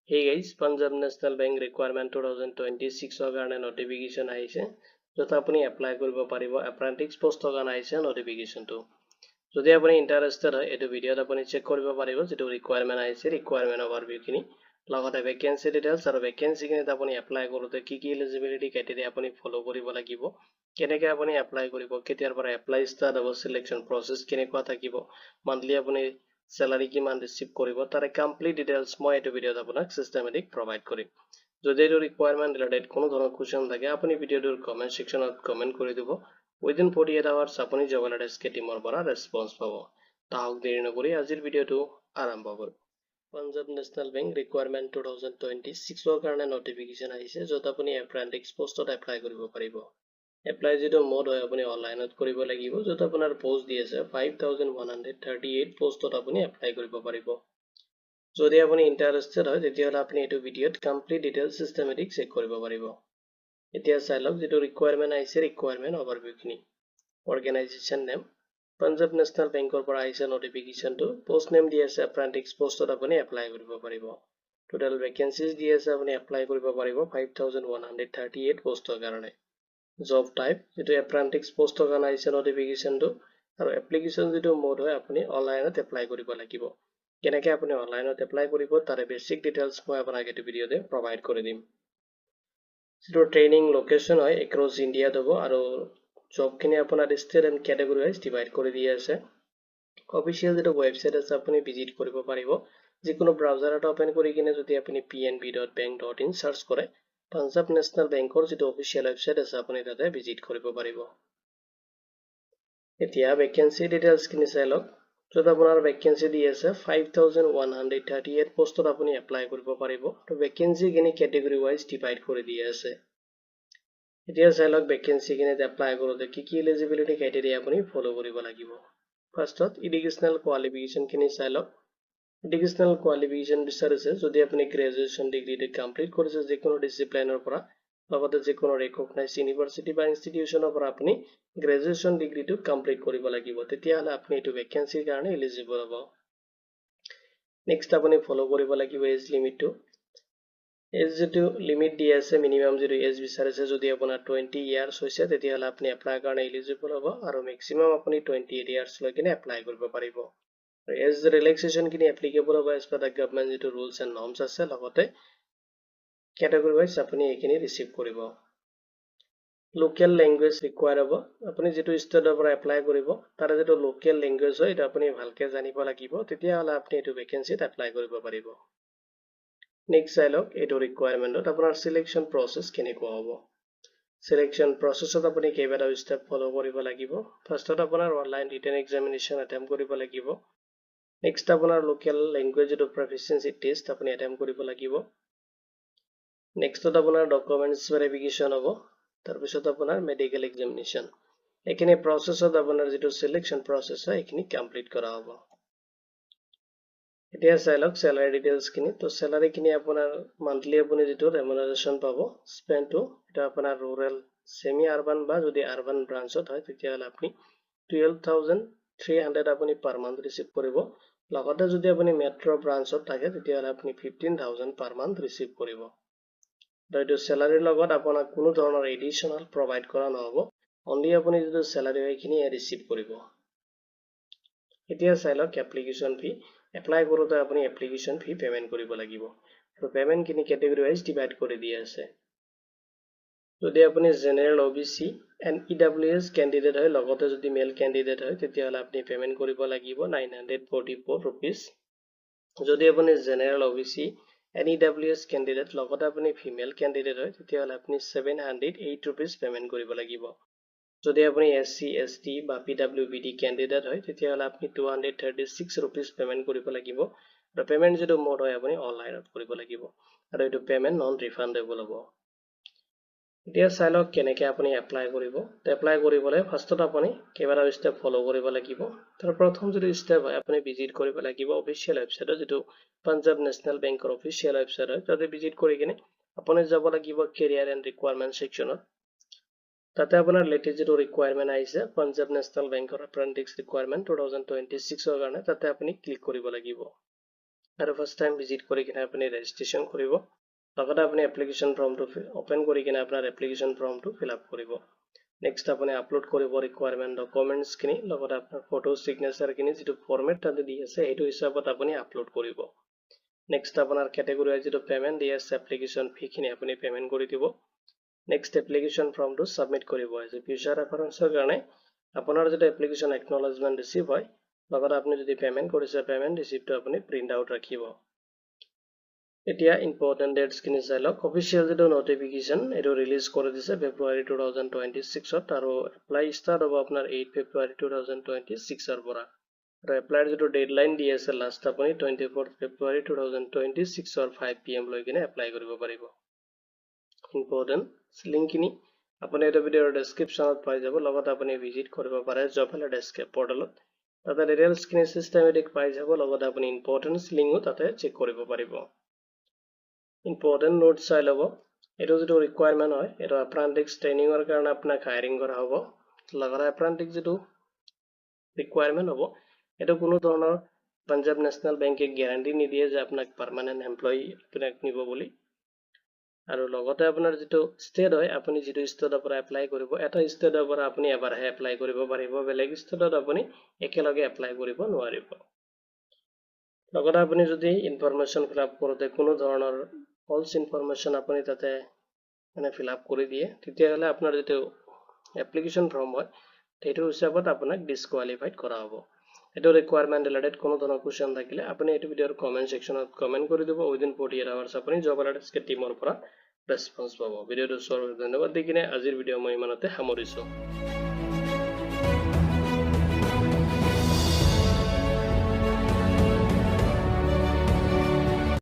Hey guys, Punjab National Bank requirement 2026 ৰ কাৰণে notification আহিছে যত আপুনি apply কৰিব পাৰিব apprentice post ৰ কাৰণে আহিছে notification টো যদি আপুনি interested হয় এটো ভিডিওত আপুনি চেক কৰিব পাৰিব যেটো requirement আহিছে requirement overview খিনি লগতে vacancy details আৰু vacancy খিনিত আপুনি apply কৰোতে কি কি eligibility criteria আপুনি follow কৰিব লাগিব কেনেকৈ আপুনি apply কৰিব কেতিয়াৰ পৰা apply start হ'ব selection process কেনেকুৱা থাকিব monthly আপুনি salary কিমান ৰিসিভ কৰিব তাৰে কমপ্লিট ডিটেইলছ মই এই ভিডিওত আপোনাক সিস্টেমেটিক প্ৰভাইড কৰিম যদি এই ৰিকোয়াৰমেন্ট ৰিলেটেড কোনো ধৰণৰ কোৱেশ্চন থাকে আপুনি ভিডিওটোৰ কমেন্ট সেকশনত কমেন্ট কৰি দিব উইদিন 48 আৱাৰ্ছ আপুনি জবলেট এসকে টিমৰ পৰা ৰেসপন্স পাব তাহক দেৰি নকৰি আজিৰ ভিডিওটো আৰম্ভ কৰো পাঞ্জাব নেশনেল বেংক ৰিকোয়াৰমেন্ট 2026 ৰ কাৰণে নটিফিকেশন আহিছে যত আপুনি এপ্ৰেন্টিছ পোষ্টত এপ্লাই কৰিব পাৰিব এপ্লাই যেটো মোড হয় আপুনি অনলাইনত কৰিব লাগিব যত আপোনাৰ পোষ্ট দি আছে 5138 পোষ্টত আপুনি এপ্লাই কৰিব পাৰিব যদি আপুনি ইন্টাৰেস্টেড হয় তেতিয়াহলে আপুনি এটো ভিডিওত কমপ্লিট ডিটেইলছ সিস্টেমেটিক চেক কৰিব পাৰিব এতিয়া চাই লওক যেটো ৰিকোয়াৰমেন্ট আহিছে ৰিকোয়াৰমেন্ট ওভাৰভিউ খিনি অৰ্গেনাইজেচন নেম পাঞ্জাব নেশনেল বেংকৰ পৰা আহিছে নটিফিকেশনটো পোষ্ট নেম দি আছে এপ্ৰেন্টিছ পোষ্টত আপুনি এপ্লাই কৰিব পাৰিব টোটাল ভেকেন্সিজ দি আছে আপুনি এপ্লাই কৰিব পাৰিব 5138 পোষ্টৰ কাৰণে job type যেটো apprentice post ৰ কাৰণে আহিছে notification টো আৰু application যেটো মোড হয় আপুনি অনলাইনত এপ্লাই কৰিব লাগিব কেনেকৈ আপুনি অনলাইনত এপ্লাই কৰিব তাৰে বেসিক ডিটেইলছ মই আপোনাক এই ভিডিওতে প্ৰভাইড কৰি দিম যেটো ট্ৰেইনিং লোকেশন হয় across India হ'ব আৰু জব খিনি আপোনাৰ state and category wise divide কৰি দিয়া আছে অফিশিয়াল যেটো ওয়েবসাইট আছে আপুনি ভিজিট কৰিব পাৰিব যিকোনো ব্ৰাউজাৰ এটা ওপেন কৰি কিনে যদি আপুনি pnb.bank.in সাৰ্চ কৰে পাঞ্জাব নেশনেল বেংকৰ যেটো অফিশিয়াল ওয়েবসাইট আছে আপুনি তাতে ভিজিট কৰিব পাৰিব এতিয়া ভেকেন্সি ডিটেইলছ খিনি চাই লওক যত আপোনাৰ ভেকেন্সি দি আছে 5138 পোষ্টত আপুনি এপ্লাই কৰিব পাৰিব তো ভেকেন্সি খিনি ক্যাটেগৰি ওয়াইজ ডিভাইড কৰি দিয়া আছে এতিয়া চাই লওক ভেকেন্সি খিনি এপ্লাই কৰোতে কি কি এলিজিবিলিটি ক্ৰাইটেৰিয়া আপুনি ফলো কৰিব লাগিব ফাৰ্ষ্টত এডুকেশনাল কোৱালিফিকেশন খিনি চাই লওক এডুকেশনাল কোৱালিফিকেশন বিচাৰিছে যদি আপুনি গ্ৰেজুৱেচন ডিগ্ৰীটো কমপ্লিট কৰিছে যিকোনো ডিসিপ্লিনৰ পৰা লগতে যিকোনো ৰেকগনাইজড ইউনিভাৰ্সিটি বা ইনষ্টিটিউচনৰ পৰা আপুনি গ্ৰেজুৱেচন ডিগ্ৰীটো কমপ্লিট কৰিব লাগিব তেতিয়াহলে আপুনি এটো ভেকেন্সিৰ কাৰণে এলিজিবল হ'ব নেক্সট আপুনি ফলো কৰিব লাগিব এজ লিমিটটো এজ যেটো লিমিট দি আছে মিনিমাম যেটো এজ বিচাৰিছে যদি আপোনাৰ 20 ইয়াৰ্স হৈছে তেতিয়াহলে আপুনি এপ্লাই কাৰণে এলিজিবল হ'ব আৰু মেক্সিমাম আপুনি 28 ইয়াৰ্স লৈকে এপ্লাই কৰিব পাৰিব as the relaxation kini applicable hobo as per the government যেটো rules and norms আছে লগতে category wise আপুনি এখিনি ৰিসিভ কৰিব local language require হ'ব আপুনি যেটো ষ্টেটৰ পৰা এপ্লাই কৰিব তাৰ যেটো local language হয় এটা আপুনি ভালকে জানিব লাগিব তেতিয়াহলে আপুনি এটো ভেকেন্সিত এপ্লাই কৰিব পাৰিব নেক্সট চাইলক এটো ৰিকোয়াৰমেন্টত আপোনাৰ সিলেকশন প্ৰসেস কেনেকুৱা হ'ব সিলেকশন প্ৰসেসত আপুনি কেইবাটা ষ্টেপ ফলো কৰিব লাগিব ফাৰ্ষ্টত আপোনাৰ অনলাইন ৰিটেন এক্সামিনেশন অটেম্প কৰিব লাগিব নেক্সট আপোনাৰ লোকেল ল্যাঙ্গুৱেজ যেটো প্ৰফিচিয়েন্সি টেষ্ট আপুনি অটেম্প কৰিব লাগিব নেক্সটত আপোনাৰ ডকুমেন্টস ভেৰিফিকেশন হ'ব তাৰ পিছত আপোনাৰ মেডিকেল এক্সামিনেশন এখিনি প্ৰসেসত আপোনাৰ যেটো সিলেকশন প্ৰসেস হয় এখিনি কমপ্লিট কৰা হ'ব এতিয়া চাইলক স্যালাৰি ডিটেইলছ খিনি তো স্যালাৰি খিনি আপোনাৰ মান্থলি আপুনি যেটো ৰেমুনাৰেশন পাব স্পেনটো এটা আপোনাৰ ৰুৰাল সেমি আৰবান বা যদি আৰবান ব্ৰাঞ্চত হয় তেতিয়াহলে আপুনি 12300 আপুনি পাৰ মান্থ ৰিসিভ কৰিব লগতে যদি আপুনি মেট্ৰো ব্ৰাঞ্চত থাকে তেতিয়াহলে আপুনি 15000 পাৰ মান্থ ৰিসিভ কৰিব দৈটো স্যালাৰিৰ লগত আপোনাক কোনো ধৰণৰ এডিশনাল প্ৰভাইড কৰা নহব অনলি আপুনি যেটো স্যালাৰি এইখিনি ৰিসিভ কৰিব এতিয়া চাইলক এপ্লিকেশন ফি এপ্লাই কৰোতে আপুনি এপ্লিকেশন ফি পেমেন্ট কৰিব লাগিব আৰু পেমেন্ট কিনি ক্যাটেগৰি ওয়াইজ ডিভাইড কৰি দিয়া আছে যদি আপুনি general OBC and EWS candidate হয় লগতে যদি মেল ক্যান্ডিডেট হয় তেতিয়াহলে আপুনি পেমেন্ট কৰিব লাগিব 944 rupees যদি আপুনি general OBC and EWS candidate লগতে আপুনি ফিমেল ক্যান্ডিডেট হয় তেতিয়াহলে আপুনি 708 rupees পেমেন্ট কৰিব লাগিব যদি আপুনি এসসি এসটি বা পিডব্লিউবিডি ক্যান্ডিডেট হয় তেতিয়াহলে আপুনি 236 rupees পেমেন্ট কৰিব লাগিব আৰু পেমেন্ট যেটো মোড হয় আপুনি অনলাইনত কৰিব লাগিব আৰু এটো পেমেন্ট নন ৰিফান্ডেবল হ'ব এতিয়া চাইলক কেনেকৈ আপুনি এপ্লাই কৰিব এপ্লাই কৰিবলৈ ফাৰ্ষ্টত আপুনি কেইবাটা ষ্টেপ ফলো কৰিব লাগিব তাৰ প্ৰথম যেটো ষ্টেপ হয় আপুনি ভিজিট কৰিব লাগিব অফিশিয়াল ওয়েবসাইটত যেটো পাঞ্জাব নেশনেল বেংকৰ অফিশিয়াল ওয়েবসাইট হয় তাতে ভিজিট কৰি কিনে আপুনি যাব লাগিব কেৰিয়াৰ এণ্ড ৰিকোয়াৰমেন্ট সেকশনত তাতে আপোনাৰ লেটেষ্ট যেটো ৰিকোয়াৰমেন্ট আহিছে পাঞ্জাব নেশনেল বেংকৰ এপ্ৰেন্টিছ ৰিকোয়াৰমেন্ট 2026 ৰ কাৰণে তাতে আপুনি ক্লিক কৰিব লাগিব আৰু ফাৰ্ষ্ট টাইম ভিজিট কৰি কিনে আপুনি ৰেজিষ্ট্ৰেশ্যন কৰিব লগতে আপুনি এপ্লিকেশ্যন ফৰ্মটো ওপেন কৰি কিনে আপোনাৰ এপ্লিকেশ্যন ফৰ্মটো ফিল আপ কৰিব নেক্সট আপুনি আপলোড কৰিব ৰিকুৱাৰমেণ্ট ডকুমেণ্টছখিনি লগতে আপোনাৰ ফটো চিগনেচাৰখিনি যিটো ফৰ্মেট তাতে দি আছে সেইটো হিচাপত আপুনি আপলোড কৰিব নেক্সট আপোনাৰ কেটেগৰী ৱাইজ যিটো পেমেণ্ট দি আছে এপ্লিকেশ্যন ফিখিনি আপুনি পেমেণ্ট কৰি দিব নেক্সট এপ্লিকেশ্যন ফৰ্মটো সাবমিট কৰিব আছে ফিউচাৰ ৰেফাৰেন্সৰ কাৰণে আপোনাৰ যেটা এপ্লিকেশ্যন একনলেজমেন্ট ৰিসিভ হয় লগতে আপুনি যদি পেমেন্ট কৰিছে পেমেন্ট ৰিসিপ্টটো আপুনি প্ৰিন্ট আউট ৰাখিব এতিয়া ইম্পৰ্টেন্ট ডেটস কিনি চাই লওক অফিচিয়েল যেটো নোটিফিকেশন এটো ৰিলিজ কৰি দিছে ফেব্ৰুৱাৰী 2026 ত আৰু এপ্লাই ষ্টাৰ্ট হ'ব আপোনাৰ 8 ফেব্ৰুৱাৰী 2026 ৰ পৰা আৰু এপ্লাইৰ যেটো ডেডলাইন দি আছে লাষ্ট আপুনি 24 ফেব্ৰুৱাৰী 2026 ৰ 5 pm লৈ কিনে এপ্লাই কৰিব পাৰিব ইম্পৰ্টেন্ট লিংক কিনি আপুনি এটা ভিডিওৰ ডেসক্ৰিপচনত পাই যাব লগত আপুনি ভিজিট কৰিব পাৰে জব ডেস্ক পৰ্টেলত তাতে ডিটেইলছ কিনি সিস্টেমেটিক পাই যাব লগত আপুনি ইম্পৰ্টেন্ট লিংকও তাতে চেক কৰিব পাৰিব ইম্পৰ্টেন্ট নোট চাই লব এটো যেটো ৰিকুৱাৰমেন্ট হয় এটো এপ্ৰেন্টিস ট্ৰেইনিংৰ কাৰণে আপোনাক হায়াৰিং কৰা হ'ব লগতে এপ্ৰেন্টিস যেটো ৰিকুৱাৰমেন্ট হ'ব এটো কোনো ধৰণৰ পাঞ্জাব নেশনাল বেংকে গ্যাৰান্টি নিদিয়ে যে আপোনাক পাৰ্মানেন্ট এমপ্লয়ি আপোনাক নিব বুলি আৰু লগতে আপোনাৰ যেটো ষ্টেট হয় আপুনি যেটো ষ্টেটৰ পৰা এপ্লাই কৰিব এটা ষ্টেটৰ পৰা আপুনি এবাৰহে এপ্লাই কৰিব পাৰিব বেলেগ ষ্টেটত আপুনি একেলগে এপ্লাই কৰিব নোৱাৰিব লগতে আপুনি যদি ইনফৰমেশন ফিল আপ কৰোতে কোনো ধৰণৰ ফলছ ইনফৰমেশন আপুনি তাতে মানে ফিল আপ কৰি দিয়ে তেতিয়া হলে আপোনাৰ যেটো এপ্লিকেশন ফৰ্ম হয় সেইটো হিচাপত আপোনাক ডিসকোয়ালিফাইড কৰা হ'ব এটো ৰিকুৱাৰমেন্ট ৰিলেটেড কোনো ধৰণৰ কোৱেশ্চন থাকিলে আপুনি এটো ভিডিওৰ কমেন্ট সেকশনত কমেন্ট কৰি দিব উইদিন 48 আৱাৰ্ছ আপুনি জব এলাৰ্টছ টিমৰ পৰা ৰেসপন্স পাব ভিডিওটো চোৱাৰ বাবে ধন্যবাদ দি কিনে আজিৰ ভিডিও মই ইমানতে সামৰিছো